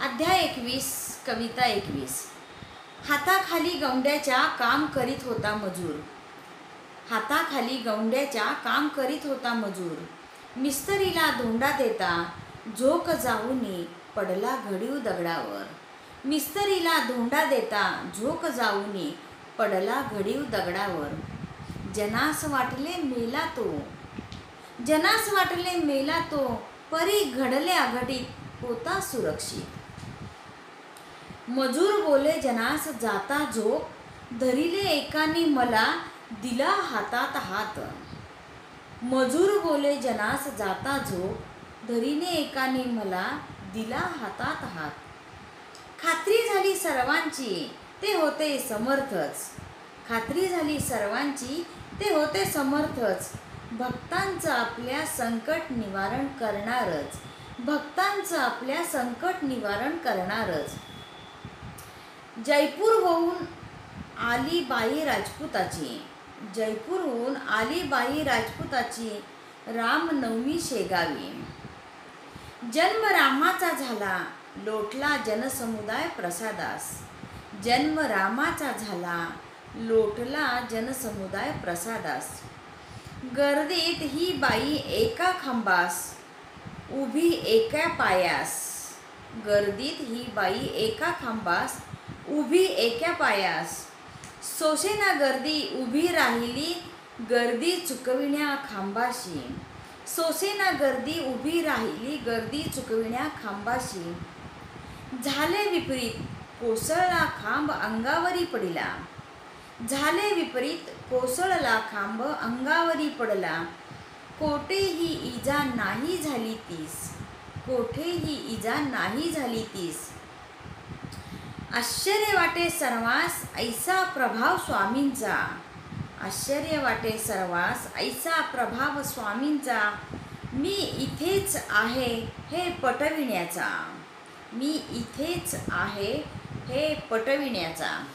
अध्याय 21 कविता 21. हाताखाली गवंड्याच्या काम करीत होता मजूर. हाताखाली गवंड्याच्या काम करीत होता मजूर. मिस्त्रीला धोंडा देता झोक जाऊनी पडला घडीव दगडावर. मिस्त्रीला धोंडा देता झोक जाऊनी पडला घडीव दगडावर. जनास वाटले मेला तो, जनास वाटले मेला तो, परी घडल्या घडीत होता सुरक्षित. मजूर बोले जनास जाता झोप, धरिले एकाने मला दिला हातात हात. मजूर बोले जनास जाता झोप, धरिले एकाने मला दिला हातात हात. खात्री झाली सर्वांची ते होते समर्थच, खात्री झाली सर्वांची ते होते समर्थच. भक्तांचं आपल्या संकट निवारण करणारच, भक्तांचं आपल्या संकट निवारण करणारच. जयपूरहून आली बाई राजपुताची, जयपूरहून आली बाई राजपुताची, रामनवमी शेगावी. जन्म रामाचा झाला लोटला जनसमुदाय प्रसादास. जन्म रामाचा झाला लोटला जनसमुदाय प्रसादास. गर्दीत ही बाई एका खांबास उभी एका पायास. गर्दीत ही बाई एका खांबास उभी एका पायास. सोसेना गर्दी उभी राहिली गर्दी चुकविण्या खांबाशी. सोसेना गर्दी उभी राहिली गर्दी चुकविण्या खांबाशी. झाले विपरीत कोसळला खांब अंगावरी पडला. झाले विपरीत कोसळला खांब अंगावरी पडला. कोठेही इजा नाही झाली तीस, कोठेही इजा नाही झाली तीस. आश्चर्य वाटे सर्वांस ऐसा प्रभाव स्वामींचा. आश्चर्य वाटे सर्वांस ऐसा प्रभाव स्वामींचा. मी इथेच आहे हे पटविण्याचा, मी इथेच आहे हे पटविण्याचा.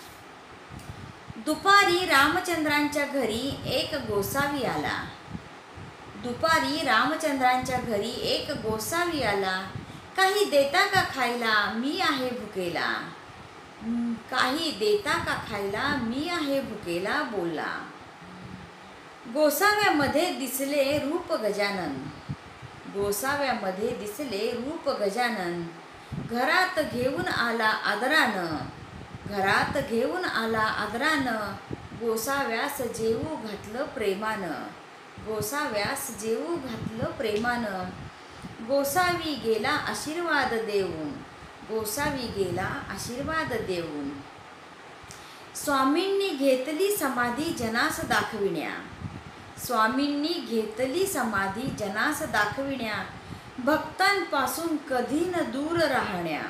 दुपारी रामचंद्रांच्या घरी एक गोसावी आला. दुपारी रामचंद्रांच्या घरी एक गोसावी आला. काही देता का खायला मी आहे भुकेला. काही देता का खायला मी आहे भुकेला बोलला. गोसाव्यामध्ये दिसले रूप गजानन. गोसाव्यामध्ये दिसले रूप गजानन. घरात घेऊन आला आदरानं, घरात घेऊन आला आदरानं. गोसाव्यास जेवू घातलं प्रेमानं, गोसाव्यास जेवू घातलं प्रेमानं. गोसावी गेला आशीर्वाद देऊन, गोसावी गेला आशीर्वाद देऊन. स्वामींनी घेतली समाधी जनास दाखविण्या. स्वामींनी घेतली समाधी जनास दाखविण्या. भक्तांपासून कधी न दूर राहण्या,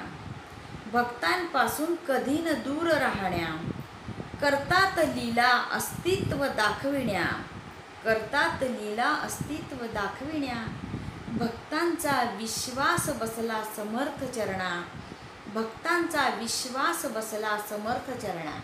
भक्तांपासून कधी न दूर राहण्या. करतात लीला अस्तित्व दाखविण्या, करतात लीला अस्तित्व दाखविण्या. भक्तांचा विश्वास बसला समर्थ चरणा, भक्तांचा विश्वास बसला समर्थ चरणा.